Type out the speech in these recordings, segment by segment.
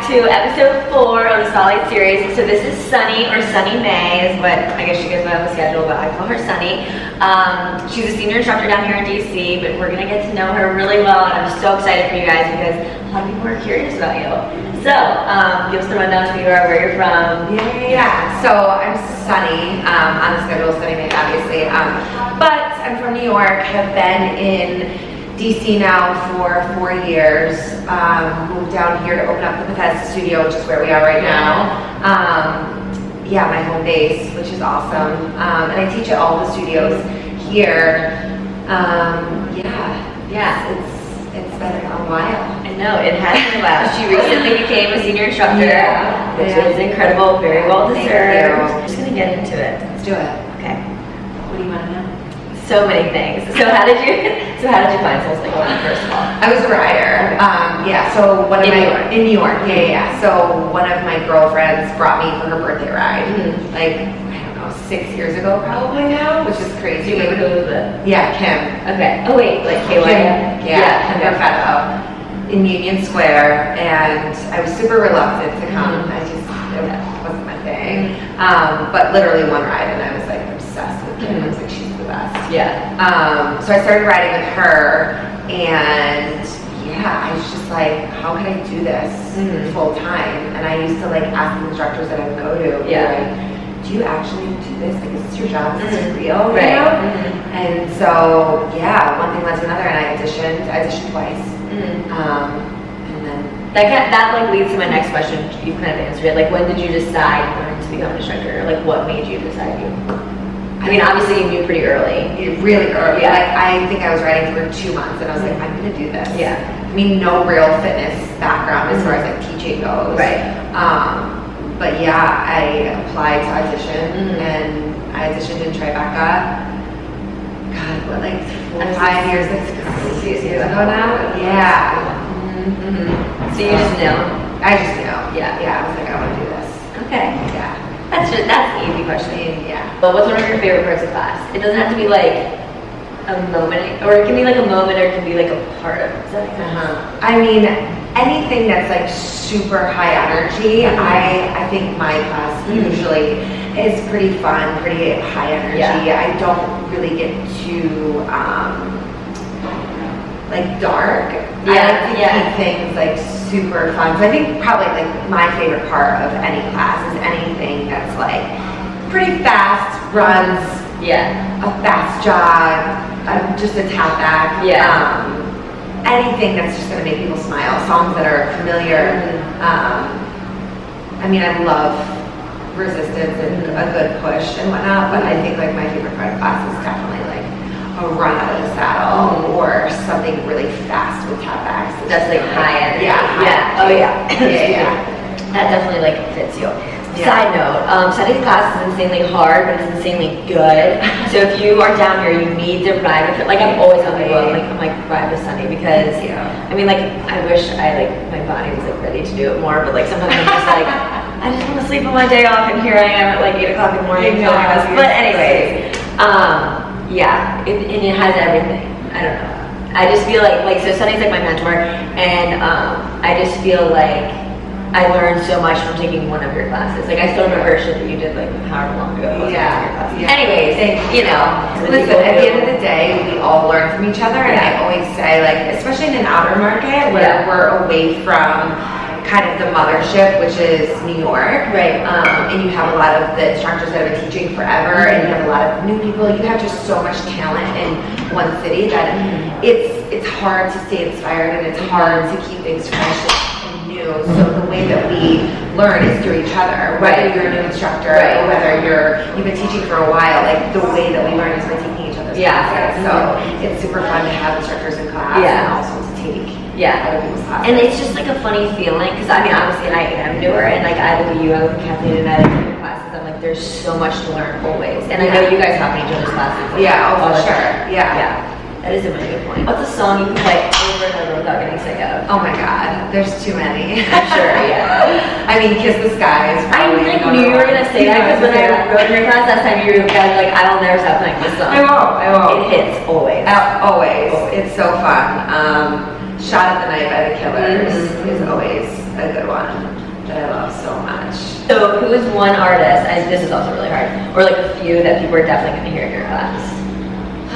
to episode 4 of the Spotlight Series. So this is Sonny, or Sonny May is what I guess she goes by on the schedule, but I call her Sonny. She's a senior instructor down here in DC, but we're going to get to know her really well, and I'm so excited for you guys because a lot of people are curious about you. So, give us the rundown of who you are, where you're from. Yeah. So I'm Sonny, on the schedule, Sonny May, obviously. But I'm from New York, have been in DC now for 4 years. Moved down here to open up the Bethesda studio, which is where we are right now. Yeah, my home base, which is awesome. And I teach at all the studios here. It's been a while. I know, it has been a while. She recently became a senior instructor, which is incredible, very well deserved. We're just gonna get into it. Let's do it. Okay. What do you want to know? So many things. So how did you find SoulCycle first of all? I was a rider. So one of in New York. Yeah. So one of my girlfriends brought me for her birthday ride. Like, I don't know, 6 years ago probably now, which is crazy. Do you remember who was it? Yeah, Kim. Okay. Oh wait, like KY? Kim Perfetto in Union Square, and I was super reluctant to come. It wasn't my thing. But literally one ride, and I was like obsessed with Kim. I was like, she's the best. Yeah. So I started riding with her, and I was just like, how can I do this full time? And I used to like ask the instructors that I would go to, like, do you actually do this? Like, is this your job? Is this real? Right. You know? And so one thing led to another, and I auditioned twice. And then that like leads to my next question. You kind of answered it. Like, when did you decide you wanted to become an instructor? Like, what made you decide you? I mean, obviously you knew pretty early. Really early. Yeah. Like, I think I was riding for 2 months, and I was like, I'm gonna do this. Yeah. I mean, no real fitness background as far as like teaching goes. Right. But I applied to audition, and I auditioned in Tribeca. God, what, like 4 or 5 years, like 6 years ago now? Yeah. So you just knew? I just knew. Yeah. I was like, I want to do this. Okay. Yeah. That's an easy question. Yeah. But what's one of your favorite parts of class? It doesn't have to be like a moment, or it can be like a moment, or it can be like a part of it. Does that make sense? I mean, anything that's like super high energy, I think my class usually is pretty fun, pretty high energy. I don't really get too like dark. I like to keep things like super fun. So I think probably like my favorite part of any class is anything that's like pretty fast runs, a fast jog, just a tap back. Anything that's just gonna make people smile, songs that are familiar. I mean, I love resistance and a good push and whatnot, but I think like my favorite part of class is definitely like a run out of the saddle or something really fast with tap backs. That's like high energy. That definitely like fits you. Side note, studying class is insanely hard, but it's insanely good. So if you are down here, you need to ride with it. Like, I'm always on the road, I'm like ride with Sonny, because I mean, like, I wish my body was like ready to do it more, but like sometimes I'm just like, I just want to sleep on my day off, and here I am at like 8 o'clock in the morning feeling my best. But anyways, and it has everything. I don't know. I just feel like so Sonny's like my mentor, and I just feel like I learned so much from taking one of your classes. Like, I still remember shit that you did like however long ago. Anyways, you know. Listen, at the end of the day, we all learn from each other, and I always say, like, especially in an outer market where we're away from kind of the mothership, which is New York, right? And you have a lot of the instructors that have been teaching forever, and you have a lot of new people. You have just so much talent in one city that it's hard to stay inspired, and it's hard to keep things fresh and new. So the way that we learn is through each other, whether you're a new instructor or whether you've been teaching for a while. Like, the way that we learn is by taking each other's classes. So it's super fun to have instructors in class and also to take other people's classes. And it's just like a funny feeling, because I mean, obviously I am newer, and like I look at you, I look at Kathleen, and I look at your classes, I'm like, there's so much to learn always. And I know you guys hop in each other's classes. For sure. That is a really good point. What's a song you can play over and over without getting sick of? Oh my God, there's too many. I'm sure, I mean, Kiss the Sky is probably knew you were going to say that, because when I rode in your class last time, you were like, I'll never stop playing this song. I won't. It hits always. Always. It's so fun. Shot at the Night by the Killers is always a good one. that I love so much. So who is one artist, and this is also really hard, or like a few that people are definitely going to hear in your class?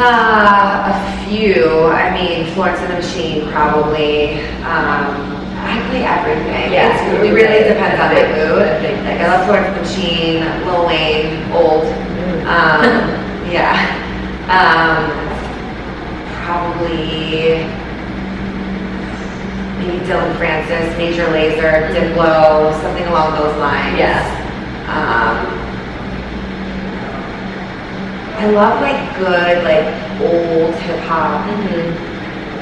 A few. I mean, Florence and the Machine, probably. I play everything. Yeah, It really depends on my mood. Like, I love Florence and the Machine, Lil Wayne, old. Yeah. Probably maybe Dylan Francis, Major Lazer, Diplo, something along those lines. Yeah. I love like good, like old hip hop.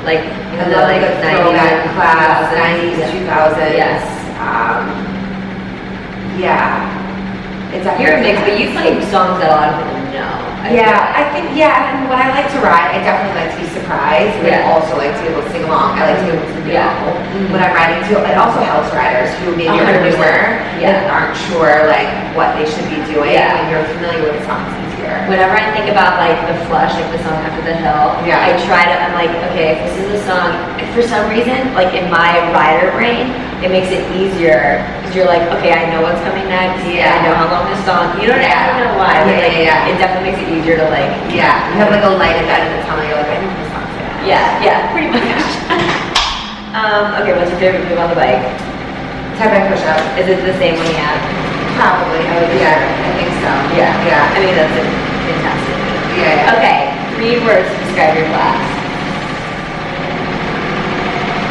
Like I love like a throwback class, 90s, 2000s. Yes. Yeah. It's You're a mix, but you play songs that a lot of people know. I think, and when I like to ride, I definitely like to be surprised, but I also like to be able to sing along. I like to be able to know when I'm riding too. It also helps riders who maybe are newer and aren't sure like what they should be doing. When you're familiar with the songs, easier. Whenever I think about like the Flush, like the song After the Hill, I try to, I'm like, okay, if this is a song, for some reason, like in my rider brain, it makes it easier. Because you're like, okay, I know what's coming next. I know how long this song, you know what I don't know why, but like, it definitely makes it easier to like. You have like a light at the end of the tunnel, you're like, I know this song's Yeah, pretty much. Okay, what's your favorite move on the bike? Tie-back push-up. Is it the same one you have? Probably, I think so. Yeah. I mean, that's a fantastic move. Okay, 3 words to describe your class.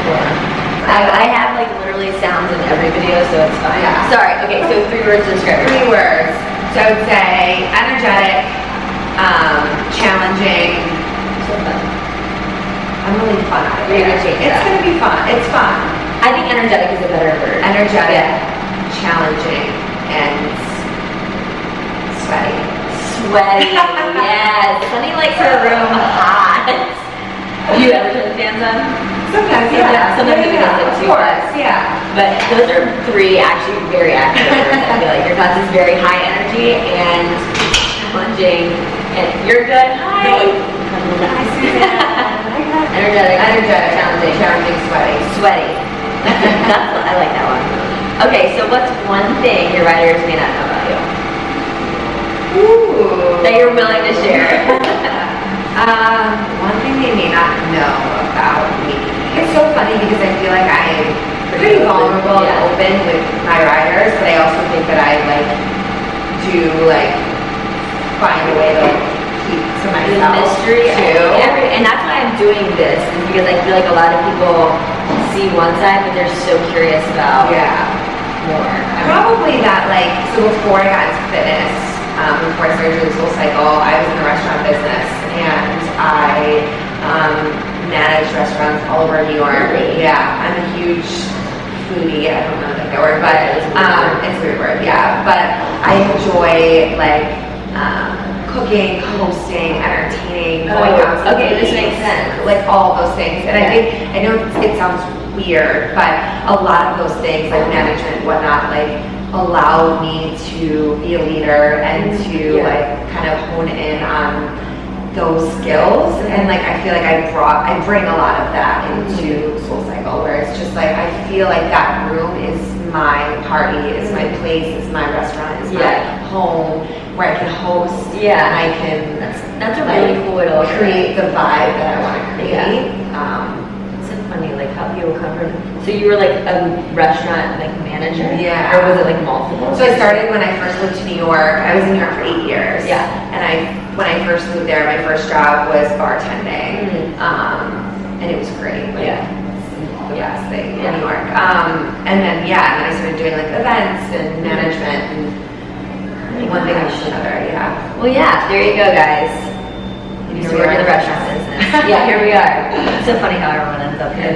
4. I have like literally sounds in every video, so it's fine. Sorry, okay, so 3 words to describe your class. 3 words. So I would say energetic, challenging. So fun. I'm really fun out of it. It's gonna be fun. It's fun. I think energetic is a better word. Energetic, challenging, and sweaty. Sweaty, yes. Sonny likes her room hot. Do you ever turn the fans on? Sometimes, Sometimes he does it too. Of course, But those are 3 actually very accurate words. I feel like your class is very high energy and challenging. And you're good. Hi. Hi, Susan. Energetic, challenging, sweaty. I like that one. Okay, so what's one thing your riders may not know about you? Ooh. That you're willing to share? One thing they may not know about me. It's so funny because I feel like I'm pretty vulnerable and open with my riders, but I also think that I do find a way to keep to myself. The mystery too. And that's why I'm doing this, is because I feel like a lot of people see one side, but they're so curious about more. Probably that so before I got into fitness, before I started doing SoulCycle, I was in the restaurant business and I managed restaurants all over New York. Really? Yeah, I'm a huge foodie. I don't know that word, but it's a weird word. Yeah, but I enjoy cooking, hosting, entertaining, going out to eat, this makes sense. All those things. And I know it sounds weird, but a lot of those things, like management and whatnot, allowed me to be a leader and to kind of hone in on those skills. And I feel like I bring a lot of that into SoulCycle, where it's just I feel like that room is my party, is my place, is my restaurant, is my home, where I can host and I can that's a really cool way to look create the vibe that I want to create. It's so funny how people come from. So you were a restaurant manager, or was it multiple? So I started when I first moved to New York. I was in New York for 8 years. And when I first moved there, my first job was bartending, and it was great. The best thing in New York. And then and I started doing events and management and one thing after another. Well, there you go, guys. You used to work in the restaurant business. Here we are. It's so funny how everyone ends up here.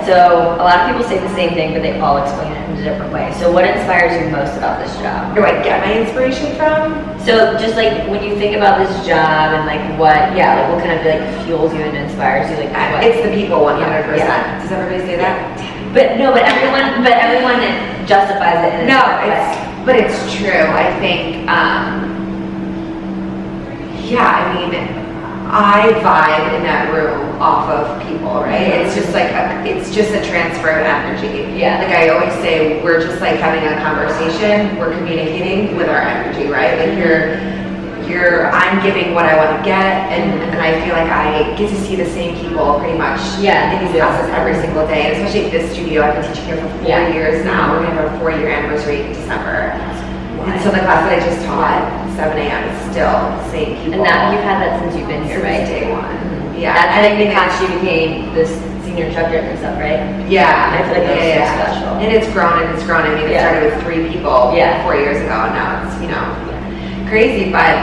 So a lot of people say the same thing, but they all explain it in a different way. So what inspires you most about this job? Where do I get my inspiration from? So just when you think about this job and what kind of fuels you and inspires you, what? It's the people 100%. Does everybody say that? But everyone justifies it in a different way. But it's true. I think, I vibe in that room off of people, right? It's just like it's just a transfer of energy. Yeah. Like I always say, we're just like having a conversation. We're communicating with our energy, right? Like I'm giving what I want to get, and I feel like I get to see the same people pretty much in these classes every single day. And especially at this studio, I've been teaching here for 4 years now. We're gonna have our 4-year anniversary in December. And so the class that I just taught, 7 a.m., is still the same people. And that you've had that since you've been here, right? Day one. Mm-hmm. Yeah. That's like because she became this senior instructor and stuff, right? Yeah. I feel like that's so special. And it's grown and it's grown. I mean, it started with 3 people 4 years ago, and now it's, crazy, but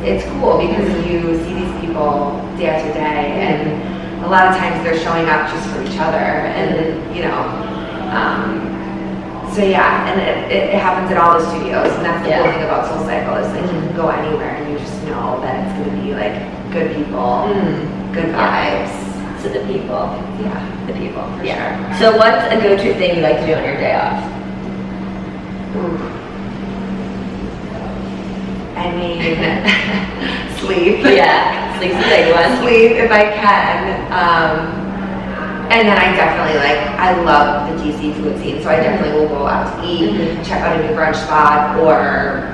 it's cool because you see these people day after day, and a lot of times they're showing up just for each other, and so yeah, and it happens at all the studios, and that's the cool thing about SoulCycle is like you can go anywhere and you just know that it's going to be like good people, good vibes. So the people, the people, for sure. Sure. So what's a go-to thing you like to do on your day off? I mean, sleep. Yeah, sleep's a big one. Sleep if I can. And then I definitely I love the DC food scene, so I definitely will go out to eat, check out a new brunch spot, or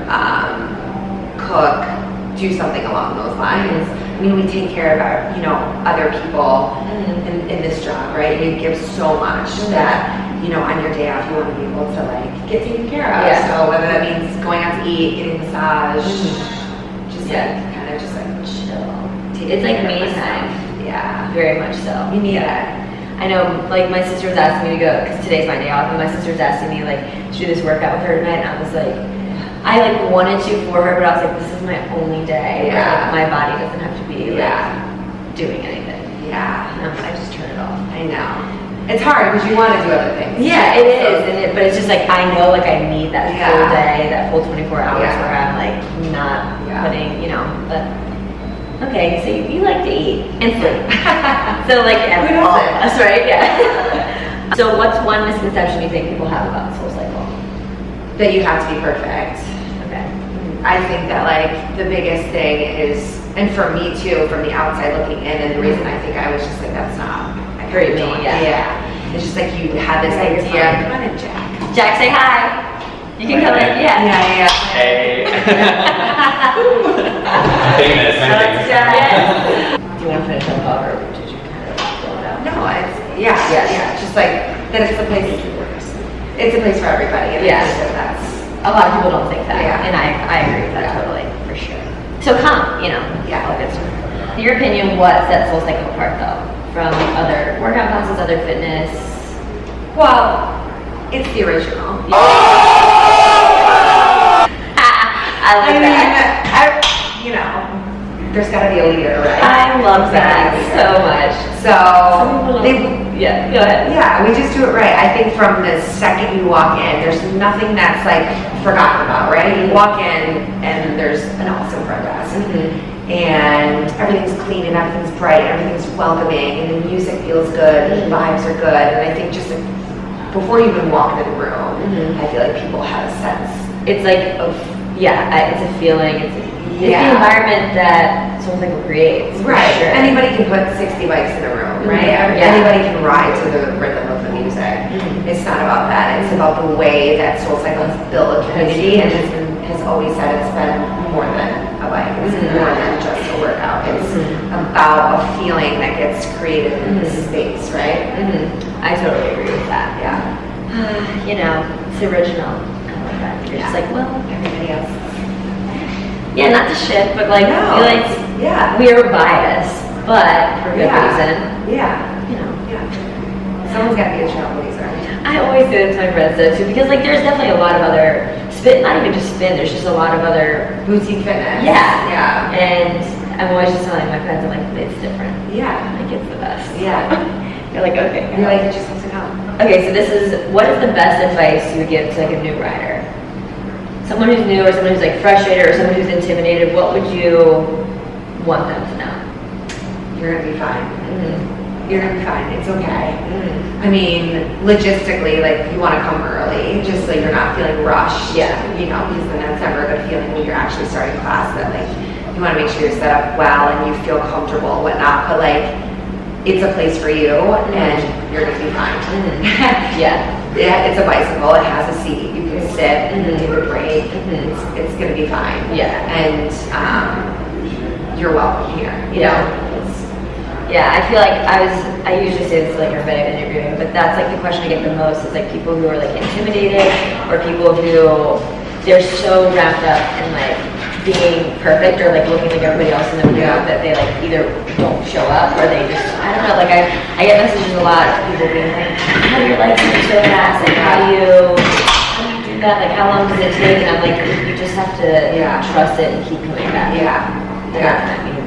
cook, do something along those lines. I mean, we take care of our, other people in this job, right? You give so much that, on your day off, you want to be able to get taken care of. Yeah. So whether that means going out to eat, getting a massage, just kind of just chill. It's like me time. Yeah. Very much so. You need it. I know, my sister was asking me to go, because today's my day off, and my sister was asking me, to do this workout with her tonight, and I was like, I wanted to for her, but I was like, this is my only day where my body doesn't have to be doing anything. Yeah. I just turn it off. I know. It's hard because you want to do other things. Yeah, it is, but it's just I know I need that full day, that full 24 hours where I'm not putting, but. Okay, so you like to eat and sleep. So all of us, right? Yeah. So what's one misconception you think people have about SoulCycle? That you have to be perfect. Okay. I think that the biggest thing is, and for me too, from the outside looking in, and the reason I think I was just that's not very me. Yeah. It's just you had this idea. Come on in, Jack. Jack, say hi. You can come in. Yeah. Hey. Famous. Do you want to finish up or did you kind of blow it out? No, it's just that it's a place. It's a place for everybody. And I think that's a lot of people don't think that. Yeah. And I agree with that totally, for sure. So come, all good stuff. In your opinion, what sets SoulCycle apart though from other workout classes, other fitness? Well, it's the original. I like that. There's got to be a leader, right? I love that so much. So, go ahead. Yeah, we just do it right. I think from the second you walk in, there's nothing that's forgotten about, right? You walk in and there's an awesome front desk. And everything's clean and everything's bright, everything's welcoming, and the music feels good, and the vibes are good. And I think just before you even walk into the room, I feel like people have a sense. It's it's a feeling. It's the environment that SoulCycle creates. Right. Sure. Anybody can put 60 bikes in a room, right? Anybody can ride to the rhythm of the music. It's not about that. It's about the way that SoulCycle has built a community, and has always said it's been more than a bike. It's more than just a workout. It's about a feeling that gets created in this space, right? I totally agree with that. Yeah. It's original. I love that. You're just everybody else. Yeah, not to shit, but I feel we are biased, but for good reason. Yeah. Someone's got to be a trailblazer. I always say that to my friends though too, because there's definitely a lot of other spin, not even just spin, there's just a lot of other boutique fitness. Yeah. And I'm always just telling my friends, I'm it's different. Yeah. It's the best. Yeah. You're okay. You're you just have to know. Okay, so what is the best advice you would give to a new rider? Someone who's new, or someone who's frustrated, or someone who's intimidated, what would you want them to know? You're gonna be fine. You're gonna be fine. It's okay. I mean, logistically, you want to come early, just so you're not feeling rushed. Yeah. Because then that's never a good feeling when you're actually starting class. That you want to make sure you're set up well and you feel comfortable and whatnot, but like, it's a place for you and you're gonna be fine. Yeah. Yeah, it's a bicycle, it has a seat, you can sit and take a break, it's gonna be fine. Yeah. And you're welcome here, you know? Yeah, I feel like I usually say this to like everybody I'm interviewing, but that's like the question I get the most is like people who are like intimidated or people who they're so wrapped up in like being perfect or like looking like everybody else in the room that they like either don't show up or they just, I don't know, like I get messages a lot of people being like, how do your legs move so fast? Like how do you do that? Like how long does it take? And I'm like, you just have to trust it and keep coming back. I mean,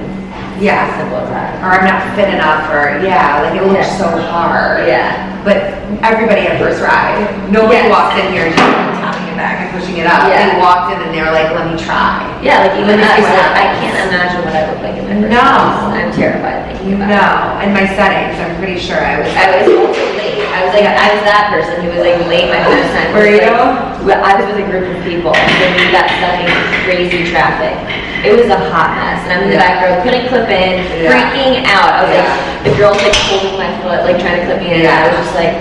yeah, as simple as that. Or I'm not fit enough, or like it looks so hard. Yeah. But everybody at first ride, nobody walked in here just tapping it back and pushing it up. They walked in and they were like, let me try. Yeah, like even us, I can't imagine what I look like in my first class. I'm terrified thinking about it. No, and my settings, I'm pretty sure I was also late. I was that person who was like late my first time. Were you? Well, I was with a group of people, and then we got stuck in crazy traffic. It was a hot mess, and I'm in the back row, couldn't clip in, freaking out. I was like, the girl's like holding my foot, like trying to clip me in, and I was just like,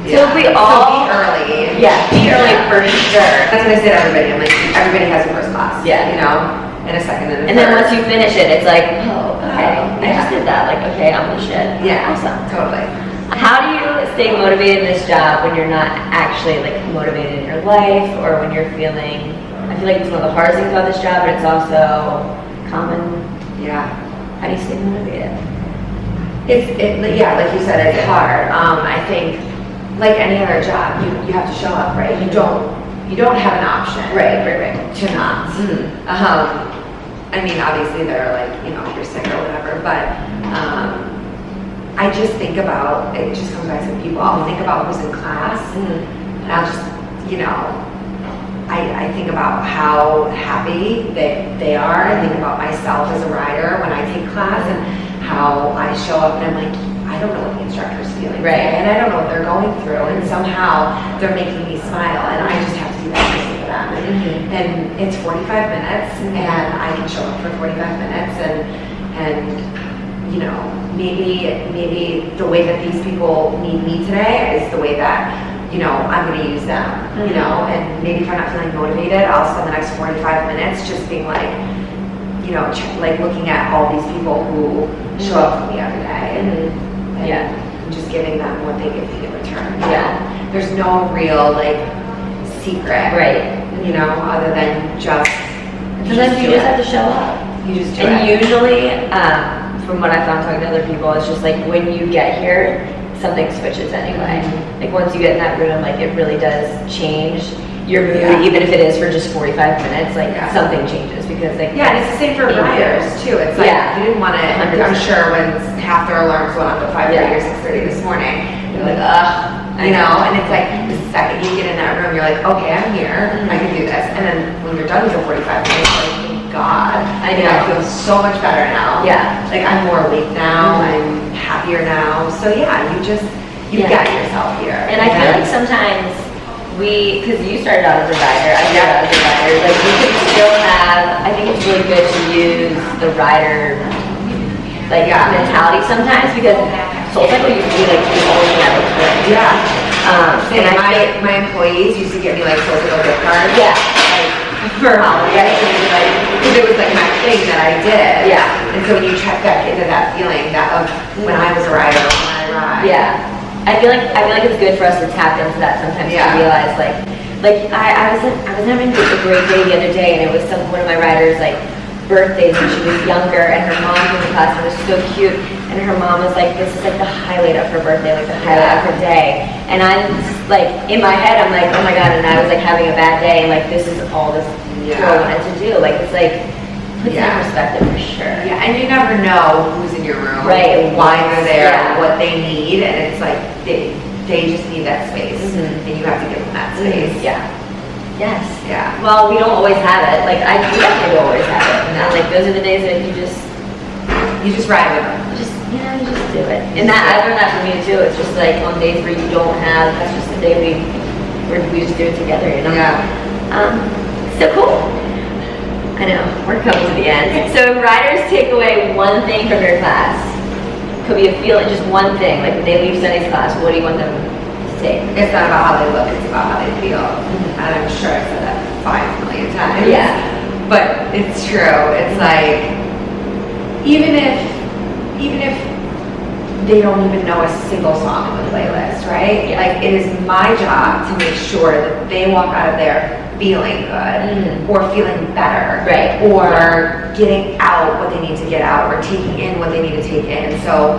so if we all... be early. Yeah, be early for sure. That's what I say to everybody. I'm like, everybody has a first class. Yeah. You know? And a second and a third. And then once you finish it, it's like, oh, okay, I just did that. Like, okay, I'm the shit. Yeah. Awesome. Totally. How do you stay motivated in this job when you're not actually like motivated in your life or when you're feeling, I feel like it's one of the hardest things about this job, but it's also common. Yeah. How do you stay motivated? Like you said, it's hard. I think like any other job, you have to show up, right? You don't have an option. Right. To not. I mean, obviously they're like, you know, if you're sick or whatever, but I just think about, it just comes back to people. I'll think about who's in class and I'll just, you know, I think about how happy they are. I think about myself as a rider when I take class and how I show up and I'm like, I don't know what the instructor's feeling today, and I don't know what they're going through, and somehow they're making me smile, and I just have to do that for them. And it's 45 minutes, and I can show up for 45 minutes, and you know, maybe the way that these people need me today is the way that, you know, I'm going to use them, you know, and maybe if I'm not feeling motivated, I'll spend the next 45 minutes just being like, you know, like looking at all these people who show up for me every day, and just giving them what they give me in return. There's no real like secret, right? You know, other than just sometimes you just have to show up. You just do and it. Usually, from what I found talking to other people, it's just like when you get here, something switches anyway. Like once you get in that room, like it really does change your mood, even if it is for just 45 minutes. Like something changes because like and it's the same for riders too. It's like you didn't want to. I'm sure when half their alarms went off at 5:30 or 6:30 this morning, you're like, ugh. You know, and it's like the second you get in that room, you're like, okay, I'm here, I can do this. And then when you're done with your 45 minutes, like, thank God. I feel so much better now. Like I'm more awake now, I'm happier now. So you got yourself here. And I feel like sometimes because you started out as a rider, I started out as a rider, like we could still have, I think it's really good to use the rider mentality sometimes because SoulCycle used to be like the only network for it. And my employees used to give me like SoulCycle gift cards. For holidays, because it was like my thing that I did. And so when you check back into that feeling that of when I was a rider, when I ride. I feel like it's good for us to tap into that sometimes to realize like I was having a great day the other day, and it was one of my riders like birthdays when she was younger, and her mom came to class and it was so cute, and her mom was like, this is like the highlight of her birthday, like the highlight of her day. And I'm like, in my head I'm like, oh my god, and I was like having a bad day, and like this is all this girl wanted to do. Like it's like puts it in perspective for sure. And you never know who's in your room, and why they're there, what they need, and it's like they just need that space, and you have to give them that space. Yes. Well, we don't always have it. Like I definitely don't always have it. And like those are the days that you just ride with them. You just do it. And I've learned that from you too. It's just like on days where you don't have. That's just the day we just do it together. You know. So cool. I know, we're coming to the end. So if riders take away one thing from your class, could be a feeling, just one thing, like when they leave Sonny's class, what do you want them to take? It's not about how they look, it's about how they feel. And I'm sure I've said that 5 million times. Yeah. But it's true. It's like, even if they don't even know a single song on the playlist, right? Yeah. Like, it is my job to make sure that they walk out of there feeling good, or feeling better, Right. or getting out what they need to get out, or taking in what they need to take in. So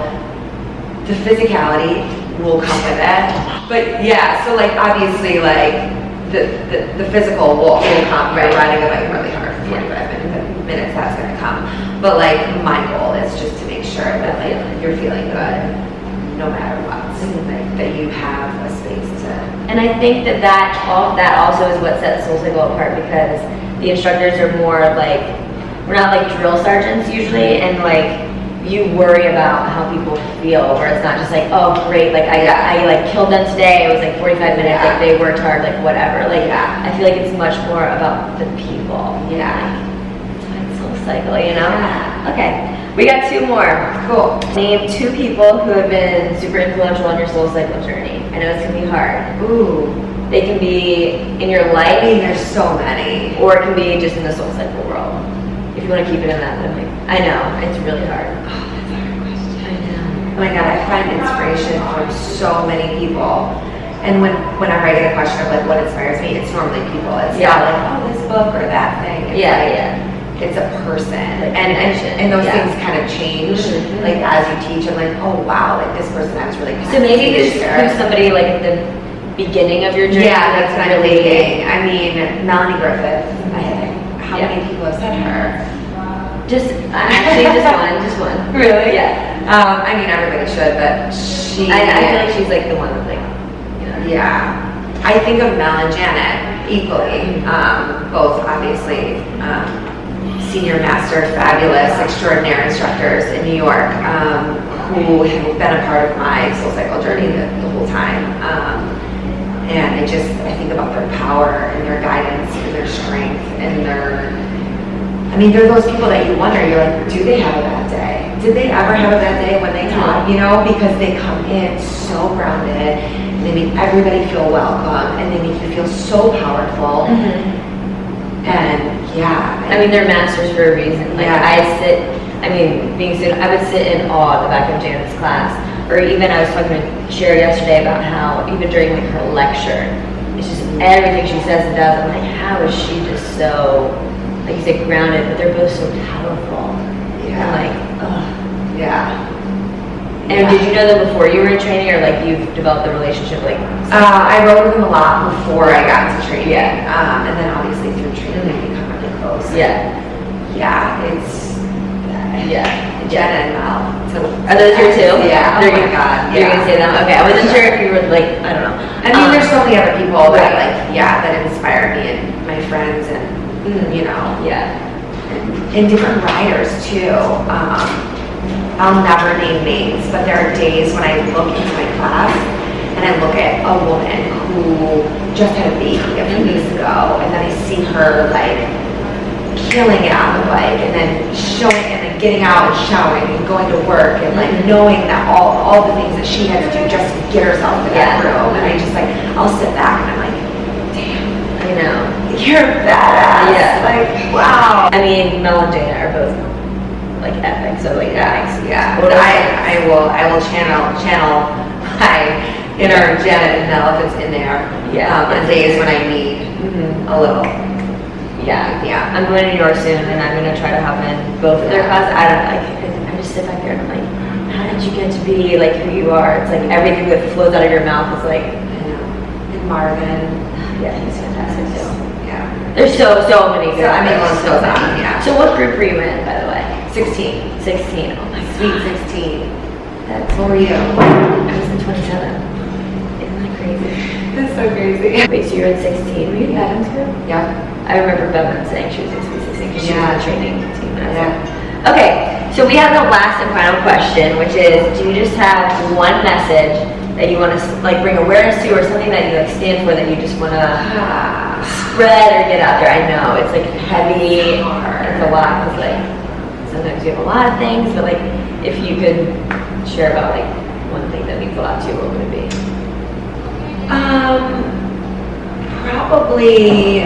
the physicality will come with it. But yeah, so like obviously like the physical will come. You're riding a bike really hard for 45 minutes, that's gonna come. But like my goal is just to make sure that like you're feeling good no matter what. Like, that you have a space to. And I think that also is what sets SoulCycle apart, because the instructors are more like, we're not like drill sergeants usually, and like you worry about how people feel, where it's not just like, oh great, like I like killed them today, it was like 45 minutes, like they worked hard, like whatever. Like I feel like it's much more about the people. Yeah. It's SoulCycle, you know? Yeah. Okay. We got 2 more. Cool. Name 2 people who have been super influential on your SoulCycle journey. I know it's gonna be hard. Ooh. They can be in your life, I mean, there's so many. or it can be just in the SoulCycle world. If you want to keep it in that, then I know it's really hard. Oh, that's a hard question. I know. Oh my God, I find inspiration from so many people. And whenever I get a question of like what inspires me, it's normally people. It's not like, oh, this book or that thing. It's it's a person. And those things kind of change. Like as you teach, I'm like, oh wow, like this person I was really So maybe who's somebody like at the beginning of your journey? Yeah, that's what I'm thinking. I mean, Melanie Griffith. How many people have said her? Just one. Really? Yeah. I mean, everybody should, but she. I feel like she's like the one that's like, you know. Yeah. I think of Mel and Janet equally. Both obviously senior master, fabulous, extraordinary instructors in New York, who have been a part of my SoulCycle journey the whole time. And I think about their power and their guidance and their strength and they're those people that you wonder, you're like, do they have a bad day? Did they ever have a bad day when they taught? You know, because they come in so grounded, and they make everybody feel welcome, and they make you feel so powerful. And yeah. I mean, they're masters for a reason. Like I would sit in awe at the back of Janet's class. Or even I was talking to Sherry yesterday about how even during like her lecture, it's just everything she says and does. I'm like, how is she just so, like you said, grounded? But they're both so powerful. Yeah. I'm like, ugh. Yeah. And did you know them before you were in training, or like you've developed the relationship like? I rode with them a lot before I got into training. Yeah. And then obviously through training we become really close. Yeah. Yeah, it's. Jenna and Mel. So are those your 2? Yeah. Oh my God. You're gonna say them? Okay. I wasn't sure if you were like, I don't know. I mean, there's so many other people that that inspire me, and my friends, and you know. Yeah. And different riders too. I'll never name names, but there are days when I look into my class and I look at a woman who just had a baby a few weeks ago, and then I see her like killing it on the bike, and then showing, and then getting out and showering and going to work, and like knowing that all the things that she had to do just to get herself to that room. And I just like, I'll sit back and I'm like, damn, I know. you're badass. Yeah. Like, wow. I mean, Mel and Janet are both like epic, so like Yeah. But I will channel my inner Janet and Mel if it's in there. On days when I need a little. Yeah. I'm going to New York soon, and I'm going to try to hop in both of their classes. I just sit back there and I'm like, how did you get to be like who you are? It's like everything that flows out of your mouth is like, I know. And Marvin. Yeah, he's fantastic too. Yeah. There's so many good. List goes on. Yeah. So what group were you in, by the way? 16. 16. Oh my Sweet God. 16. That's What were you? I was in 27. Isn't that crazy? That's so crazy. Wait, so you're in 16? Were you in Bevan's group? Yeah. I remember Bevan saying she was in 16 because she was on the training team. Yeah. Okay, so we have the last and final question, which is, do you just have one message that you want to like bring awareness to, or something that you like stand for that you just want to spread or get out there. I know it's like heavy, it's a lot because like sometimes you have a lot of things, but like if you could share about like one thing that means a lot to you, what would it be? Probably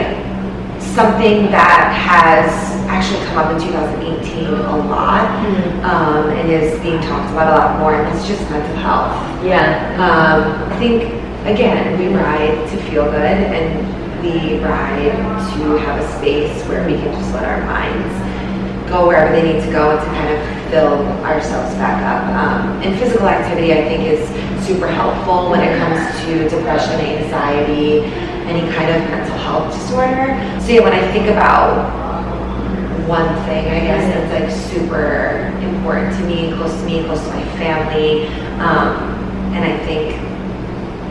something that has actually come up in 2018 a lot, and is being talked about a lot more, and it's just mental health. Yeah. I think, again, we ride to feel good, and we ride to have a space where we can just let our minds go wherever they need to go and to kind of fill ourselves back up. And physical activity, I think, is super helpful when it comes to depression, anxiety, any kind of mental health disorder. So yeah, when I think about one thing, I guess, that's like super important to me, close to my family, and I think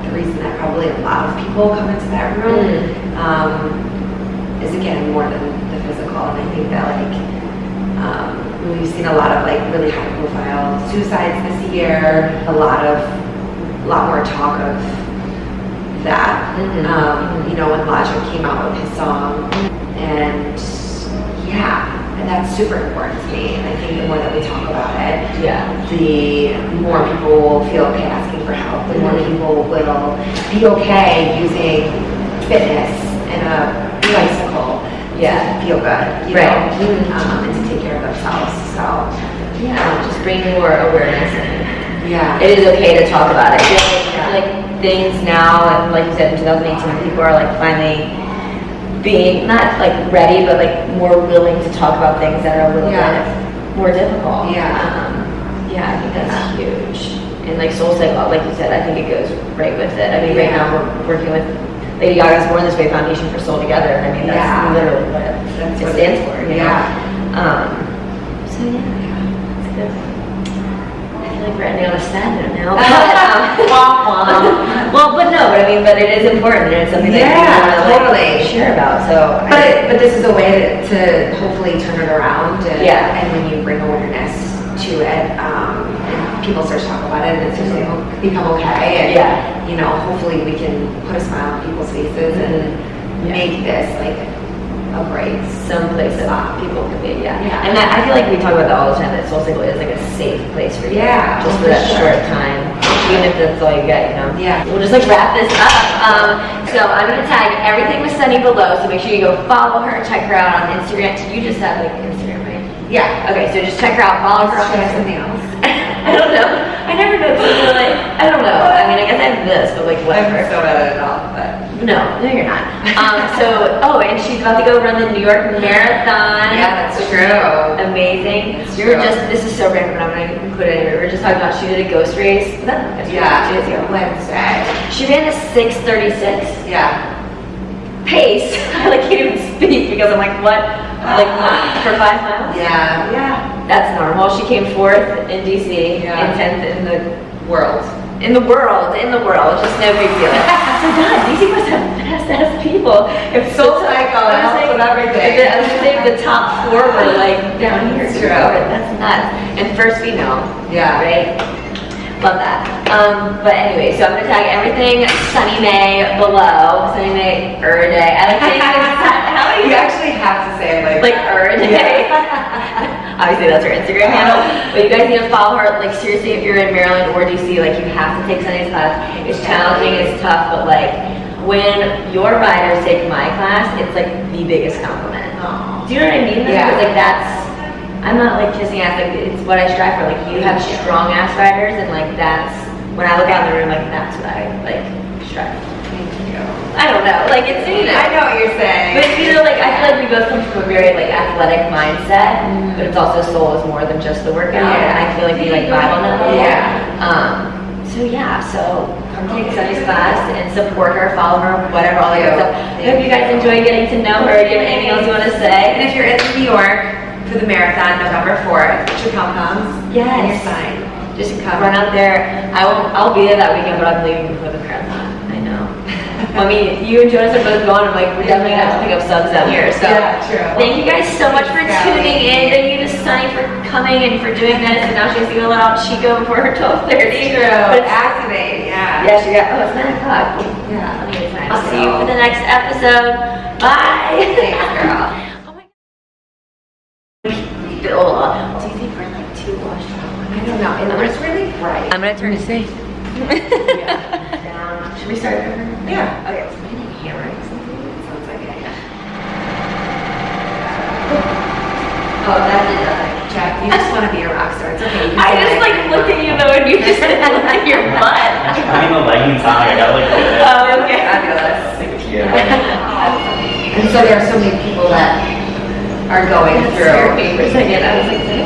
the reason that probably a lot of people come into that room is, again, more than the physical. And I think that we've seen a lot of like really high profile suicides this year, a lot more talk of that. You know, when Logic came out with his song, and that's super important to me. And I think the more that we talk about it, the more people will feel okay asking for help, the more people will be okay using fitness and a bicycle to feel good, you know, and to take care of themselves. So just bring more awareness in. It is okay to talk about it. I feel like things now, and like you said, in 2018, people are like finally being not like ready, but like more willing to talk about things that are a little bit more difficult. I think that's huge. And like SoulCycle, like you said, I think it goes right with it. I mean, right now we're working with Lady Gaga's Born This Way Foundation for Soul Together, and I mean that's literally what it stands for. You know? So it's good. I feel like we're ending on a sad note now. But it is important, and it's something that you want to share about. So, but this is a way to hopefully turn it around, and when you bring awareness to it, and people start to talk about it, and it's just become okay, and you know, hopefully we can put a smile on people's faces and make this like a break, someplace that people can be, And that, I feel like we talk about that all the time, that SoulCycle is like a safe place for you, just for that short time, even if that's all you get, you know. We'll just like wrap this up. So I'm gonna tag everything with Sonny below, so make sure you go follow her, check her out on Instagram. You just have like Instagram, right? Okay, so just check her out, follow her on something else. I don't know. I never know. Like, I don't know. I mean, I guess I have this, but like whatever. I'm so bad at it all, but. No, you're not. And she's about to go run the New York Marathon. That's true. Amazing. This is so random, but I'm going to include it anyway. We were just talking about, she did a ghost race. Was that? 2 days ago. Wednesday. She ran a 6:36. Pace. I like can't even speak because I'm like, what? Like for 5 miles? That's normal. She came 4th in DC and 10th in the world. In the world, just no big deal. So God, DC must have fast-ass people. If SoulCycle helps with everything. I was gonna say the top 4 were like down here. True. That's nuts. And first female. Right? Love that. But anyway, so I'm gonna tag everything Sonny May below. Sonny May Day. I like saying how do you actually have to say it like Day. Obviously that's her Instagram handle, but you guys need to follow her. Like seriously, if you're in Maryland or DC, like you have to take Sonny's class. It's challenging, it's tough, but like when your riders take my class, it's like the biggest compliment. Do you know what I mean? Because like I'm not like kissing ass, like it's what I strive for. Like you have strong ass riders, and like that's when I look out in the room, like that's what I like strive for. I don't know, like it's, you know. I know what you're saying. But you know, like I feel like we both come from a very like athletic mindset, but it's also soul is more than just the workout. And I feel like we like vibe on that level. So come take Sonny's class and support her, follow her, whatever, all that good stuff. I hope you guys enjoy getting to know her. Do you have anything else you want to say? And if you're in New York for the marathon, November 4th, get your pom-poms and your sign. Just come run out there. I'll be there that weekend, but I'm leaving before the marathon. I know. I mean, you and Jonas are both going. I'm like, we're definitely gonna have to pick up subs out here. So, true. Thank you guys so much for tuning in. Thank you to Sonny for coming and for doing this, and now she has to go let out Chico before her 12:30. True. But it's Activate, yeah. yeah, she got, oh, it's 9 o'clock. Yeah. Plenty of time. I'll see you for the next episode. Bye. Thanks, girl. Oh my God. Do you think we're like too washed out? I don't know. And it's really bright. I'm gonna turn to see. Down. Should we start over? Yeah. Okay. Is my name hammering something? It sounds like it. Oh, that did nothing. Jack, you just want to be a rock star. It's okay. You can I say just that. like looked at you though and you just said like your butt. I'm in the leggings on, I got like this. Oh, okay. Fabulous. Thank you. And so there are so many people that are going That scared through. me for a second. I was like,